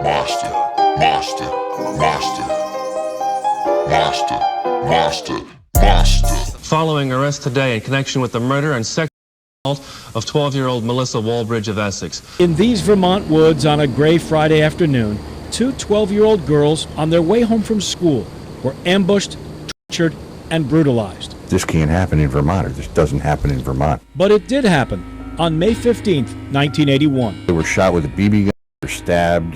Monster, monster, monster, monster, monster, monster. Following arrest today in connection with the murder and sexual assault of 12-year-old Melissa Walbridge of Essex. In these Vermont woods on a gray Friday afternoon, two 12-year-old girls on their way home from school were ambushed, tortured, and brutalized. This can't happen in Vermont, or this doesn't happen in Vermont. But it did happen on May 15th, 1981. They were shot with a BB gun, they were stabbed,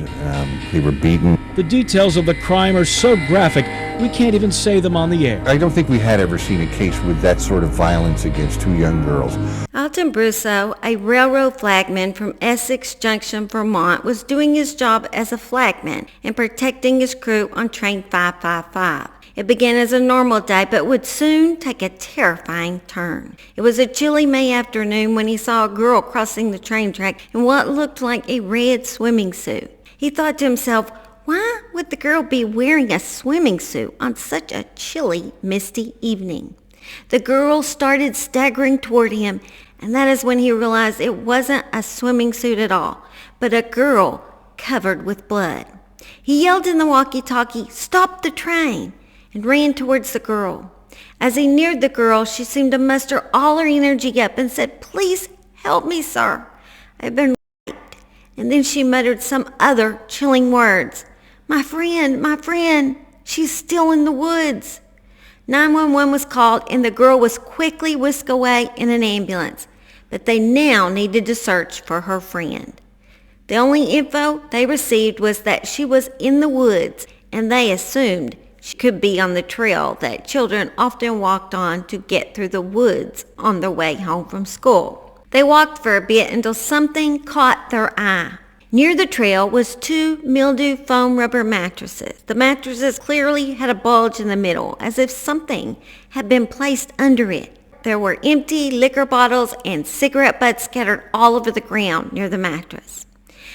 they were beaten. The details of the crime are so graphic, we can't even say them on the air. I don't think we had ever seen a case with that sort of violence against two young girls. Alton Brousseau, a railroad flagman from Essex Junction, Vermont, was doing his job as a flagman and protecting his crew on train 555. It began as a normal day, but would soon take a terrifying turn. It was a chilly May afternoon when he saw a girl crossing the train track in what looked like a red swimming suit. He thought to himself, why would the girl be wearing a swimming suit on such a chilly, misty evening? The girl started staggering toward him, and that is when he realized it wasn't a swimming suit at all, but a girl covered with blood. He yelled in the walkie-talkie, "Stop the train!" and ran towards the girl. As he neared the girl, she seemed to muster all her energy up and said, "Please help me, sir. I've been raped." And then she muttered some other chilling words. My friend, she's still in the woods." 911 was called and the girl was quickly whisked away in an ambulance, but they now needed to search for her friend. The only info they received was that she was in the woods, and they assumed she could be on the trail that children often walked on to get through the woods on their way home from school. They walked for a bit until something caught their eye. Near the trail was two mildew foam rubber mattresses. The mattresses clearly had a bulge in the middle, as if something had been placed under it. There were empty liquor bottles and cigarette butts scattered all over the ground near the mattress.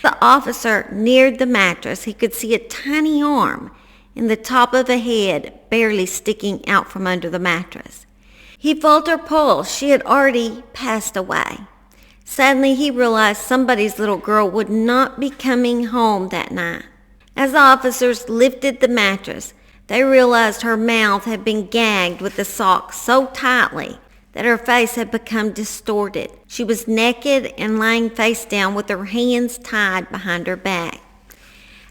The officer neared the mattress. He could see a tiny arm and the top of a head barely sticking out from under the mattress. He felt her pulse. She had already passed away. Suddenly, he realized somebody's little girl would not be coming home that night. As the officers lifted the mattress, they realized her mouth had been gagged with the sock so tightly that her face had become distorted. She was naked and lying face down with her hands tied behind her back.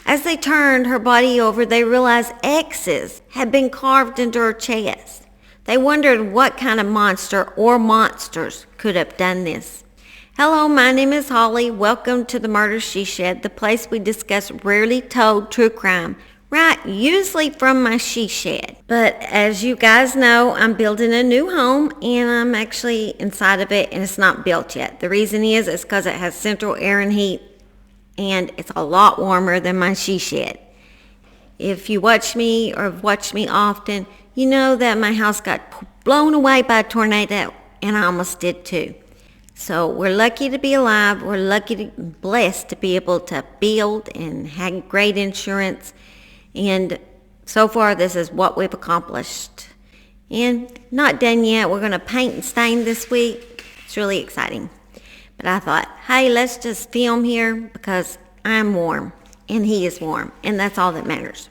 As they turned her body over, they realized X's had been carved into her chest. They wondered what kind of monster or monsters could have done this. Hello, my name is Holly. Welcome to the Murder She Shed, the place we discuss rarely told true crime, right, usually from my she shed. But as you guys know, I'm building a new home, and I'm actually inside of it, and it's not built yet. The reason is because it has central air and heat, and it's a lot warmer than my she shed. If you watch me or have watched me often, you know that my house got blown away by a tornado, and I almost did too. So we're lucky to be alive. We're blessed to be able to build and have great insurance. And so far, this is what we've accomplished. And not done yet. We're going to paint and stain this week. It's really exciting. But I thought, hey, let's just film here because I'm warm and he is warm. And that's all that matters.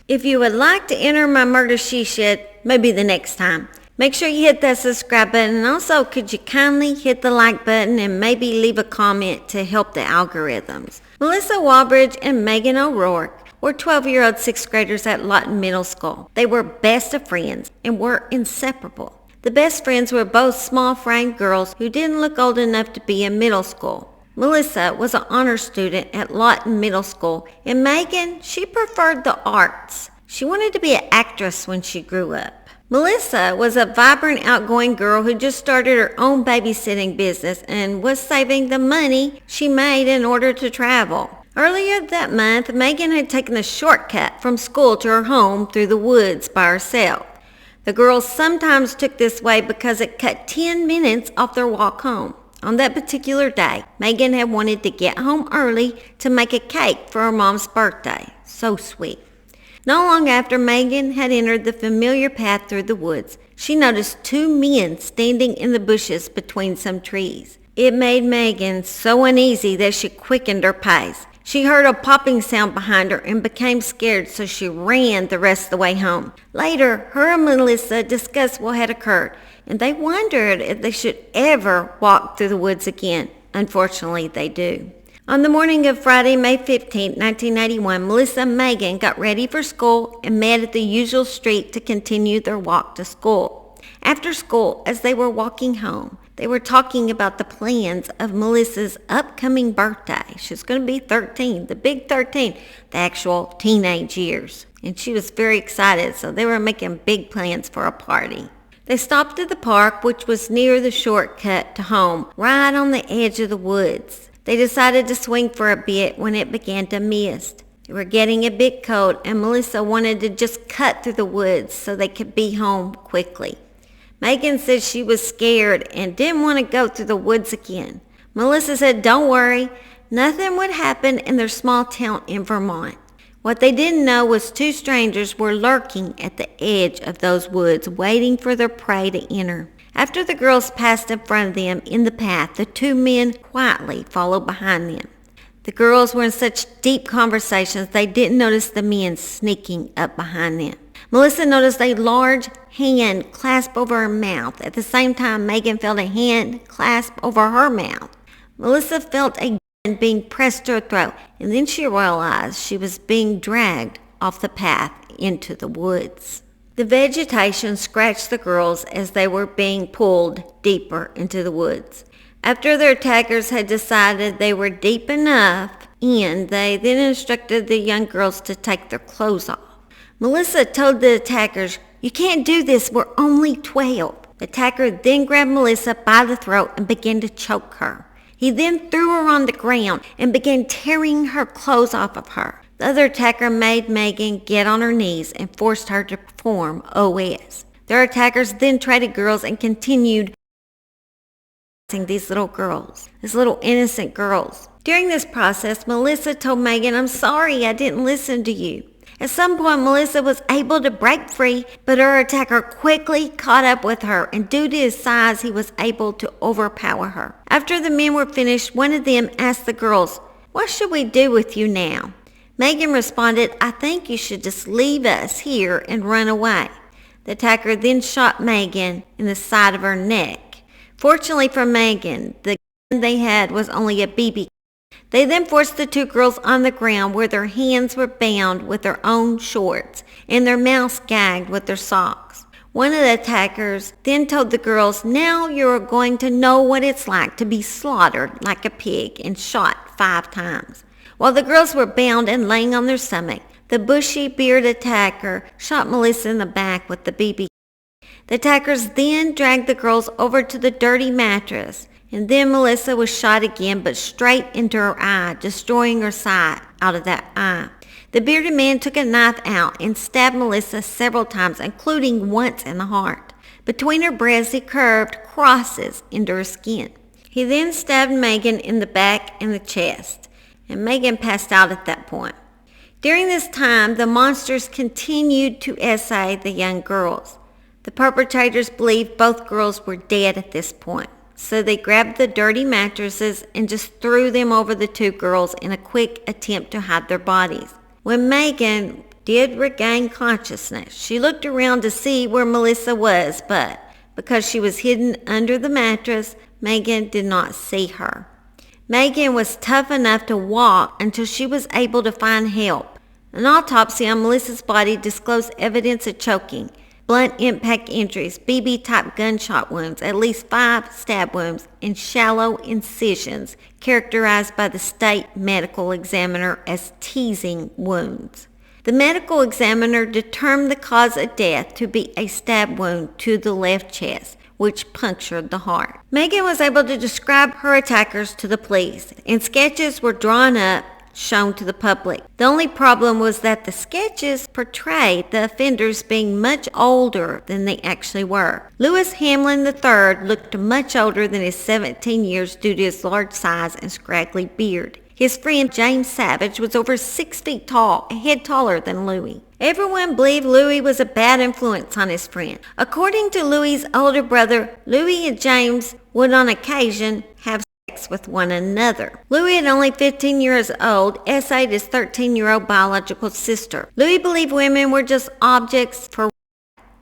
If you would like to enter my Murder She Shed, maybe the next time, make sure you hit that subscribe button, and also could you kindly hit the like button and maybe leave a comment to help the algorithms. Melissa Walbridge and Meghan O'Rourke were 12-year-old 6th graders at Lawton Middle School. They were best of friends and were inseparable. The best friends were both small-framed girls who didn't look old enough to be in middle school. Melissa was an honor student at Lawton Middle School, and Meghan, she preferred the arts. She wanted to be an actress when she grew up. Melissa was a vibrant, outgoing girl who just started her own babysitting business and was saving the money she made in order to travel. Earlier that month, Meghan had taken a shortcut from school to her home through the woods by herself. The girls sometimes took this way because it cut 10 minutes off their walk home. On that particular day, Meghan had wanted to get home early to make a cake for her mom's birthday. So sweet. Not long after Meghan had entered the familiar path through the woods, she noticed two men standing in the bushes between some trees. It made Meghan so uneasy that she quickened her pace. She heard a popping sound behind her and became scared, so she ran the rest of the way home. Later, her and Melissa discussed what had occurred, and they wondered if they should ever walk through the woods again. Unfortunately, they do. On the morning of Friday, May 15, 1981, Melissa and Meghan got ready for school and met at the usual street to continue their walk to school. After school, as they were walking home, they were talking about the plans of Melissa's upcoming birthday. She's going to be 13, the big 13, the actual teenage years. And she was very excited, so they were making big plans for a party. They stopped at the park, which was near the shortcut to home, right on the edge of the woods. They decided to swing for a bit when it began to mist. They were getting a bit cold, and Melissa wanted to just cut through the woods so they could be home quickly. Meghan said she was scared and didn't want to go through the woods again. Melissa said, "Don't worry, nothing would happen in their small town in Vermont." What they didn't know was two strangers were lurking at the edge of those woods, waiting for their prey to enter. After the girls passed in front of them in the path, the two men quietly followed behind them. The girls were in such deep conversations they didn't notice the men sneaking up behind them. Melissa noticed a large hand clasp over her mouth. At the same time, Meghan felt a hand clasp over her mouth. Melissa felt a gun being pressed to her throat, and then she realized she was being dragged off the path into the woods. The vegetation scratched the girls as they were being pulled deeper into the woods. After their attackers had decided they were deep enough in, they then instructed the young girls to take their clothes off. Melissa told the attackers, "You can't do this, we're only 12. The attacker then grabbed Melissa by the throat and began to choke her. He then threw her on the ground and began tearing her clothes off of her. The other attacker made Meghan get on her knees and forced her to perform OS. Their attackers then traded girls and continued these little girls, these little innocent girls. During this process, Melissa told Meghan, "I'm sorry I didn't listen to you." At some point, Melissa was able to break free, but her attacker quickly caught up with her, and due to his size, he was able to overpower her. After the men were finished, one of them asked the girls, "What should we do with you now?" Meghan responded, "I think you should just leave us here and run away." The attacker then shot Meghan in the side of her neck. Fortunately for Meghan, the gun they had was only a BB. They then forced the two girls on the ground where their hands were bound with their own shorts and their mouths gagged with their socks. One of the attackers then told the girls, "Now you're going to know what it's like to be slaughtered like a pig and shot 5 times. While the girls were bound and laying on their stomach, the bushy-bearded attacker shot Melissa in the back with the BB. The attackers then dragged the girls over to the dirty mattress, and then Melissa was shot again, but straight into her eye, destroying her sight out of that eye. The bearded man took a knife out and stabbed Melissa several times, including once in the heart. Between her breasts, he carved crosses into her skin. He then stabbed Meghan in the back and the chest, and Meghan passed out at that point. During this time, the monsters continued to essay the young girls. The perpetrators believed both girls were dead at this point. So they grabbed the dirty mattresses and just threw them over the two girls in a quick attempt to hide their bodies. When Meghan did regain consciousness, she looked around to see where Melissa was, but because she was hidden under the mattress, Meghan did not see her. Meghan was tough enough to walk until she was able to find help. An autopsy on Melissa's body disclosed evidence of choking, blunt impact injuries, BB-type gunshot wounds, at least 5 stab wounds, and shallow incisions characterized by the state medical examiner as teasing wounds. The medical examiner determined the cause of death to be a stab wound to the left chest, which punctured the heart. Meghan was able to describe her attackers to the police, and sketches were drawn up shown to the public. The only problem was that the sketches portrayed the offenders being much older than they actually were. Louie Hamlin III looked much older than his 17 years due to his large size and scraggly beard. His friend James Savage was over 6 feet tall, a head taller than Louie. Everyone believed Louie was a bad influence on his friend. According to Louie's older brother, Louie and James would on occasion have sex with one another. Louie, at only 15 years old, essayed his 13-year-old biological sister. Louie believed women were just objects for.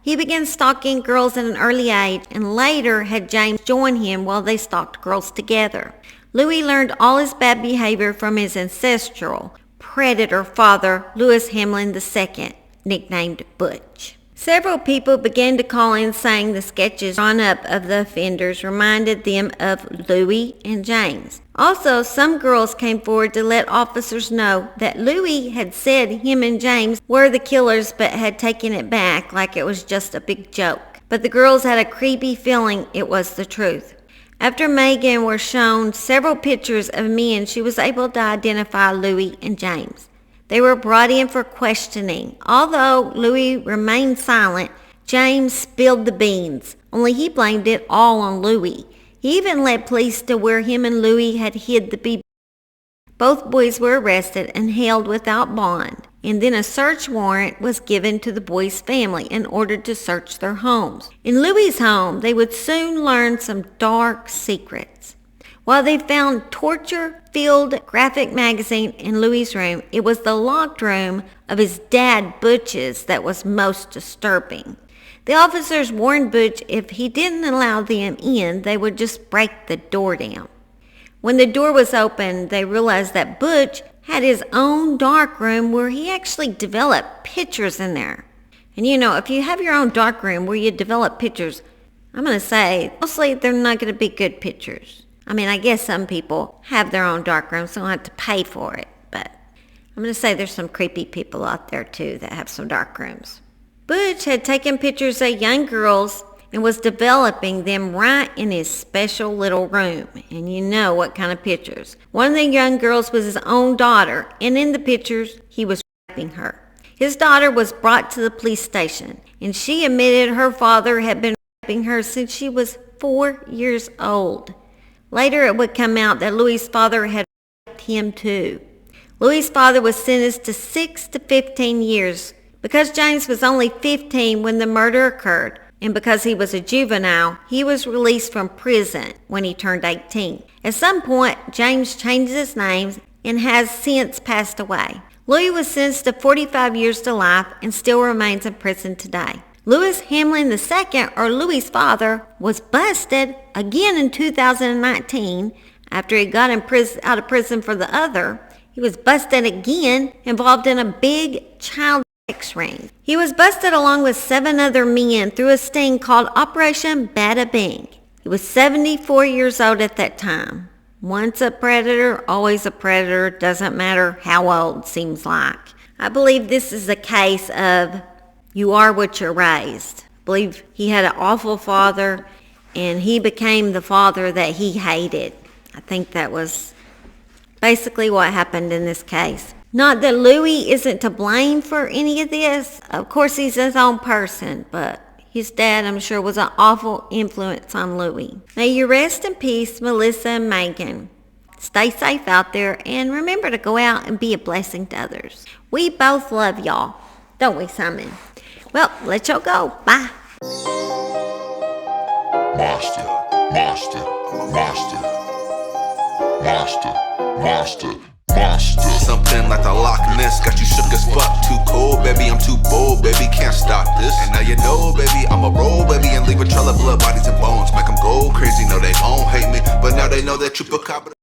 He began stalking girls at an early age and later had James join him while they stalked girls together. Louie learned all his bad behavior from his ancestral predator father, Louis Hamlin II, nicknamed Butch. Several people began to call in saying the sketches drawn up of the offenders reminded them of Louie and James. Also, some girls came forward to let officers know that Louie had said him and James were the killers but had taken it back like it was just a big joke. But the girls had a creepy feeling it was the truth. After Meghan were shown several pictures of men, she was able to identify Louie and James. They were brought in for questioning. Although Louie remained silent, James spilled the beans, only he blamed it all on Louie. He even led police to where him and Louie had hid the BB. Both boys were arrested and held without bond, and then a search warrant was given to the boys' family in order to search their homes. In Louie's home, they would soon learn some dark secrets. While they found torture-filled graphic magazine in Louie's room, it was the locked room of his dad, Butch's, that was most disturbing. The officers warned Butch if he didn't allow them in, they would just break the door down. When the door was opened, they realized that Butch had his own dark room where he actually developed pictures in there. And you know, if you have your own dark room where you develop pictures, I'm going to say, mostly they're not going to be good pictures. I mean, I guess some people have their own dark rooms, so they don't have to pay for it. But I'm going to say there's some creepy people out there, too, that have some dark rooms. Butch had taken pictures of young girls and was developing them right in his special little room. And you know what kind of pictures. One of the young girls was his own daughter, and in the pictures, he was raping her. His daughter was brought to the police station, and she admitted her father had been raping her since she was 4 years old. Later, it would come out that Louie's father had raped him too. Louie's father was sentenced to 6 to 15 years. Because James was only 15 when the murder occurred, and because he was a juvenile, he was released from prison when he turned 18. At some point, James changed his name and has since passed away. Louie was sentenced to 45 years to life and still remains in prison today. Louis Hamlin II, or Louie's father, was busted again in 2019 after he got out of prison for the other. He was busted again, involved in a big child sex ring. He was busted along with 7 other men through a sting called Operation Bada Bing. He was 74 years old at that time. Once a predator, always a predator. Doesn't matter how old, seems like. I believe this is a case of you are what you're raised. I believe he had an awful father, and he became the father that he hated. I think that was basically what happened in this case. Not that Louie isn't to blame for any of this. Of course, he's his own person, but his dad, I'm sure, was an awful influence on Louie. May you rest in peace, Melissa and Meghan. Stay safe out there, and remember to go out and be a blessing to others. We both love y'all, don't we, Simon? Well, let y'all go. Bye. Monster, monster, monster, monster, monster, monster. Something like the Loch Ness got you shook as fuck. Too cold, baby, I'm too bold, baby, can't stop this. And now you know, baby, I'ma roll, baby, and leave a trail of blood, bodies and bones. Make them go crazy, know they don't hate me, but now they know that you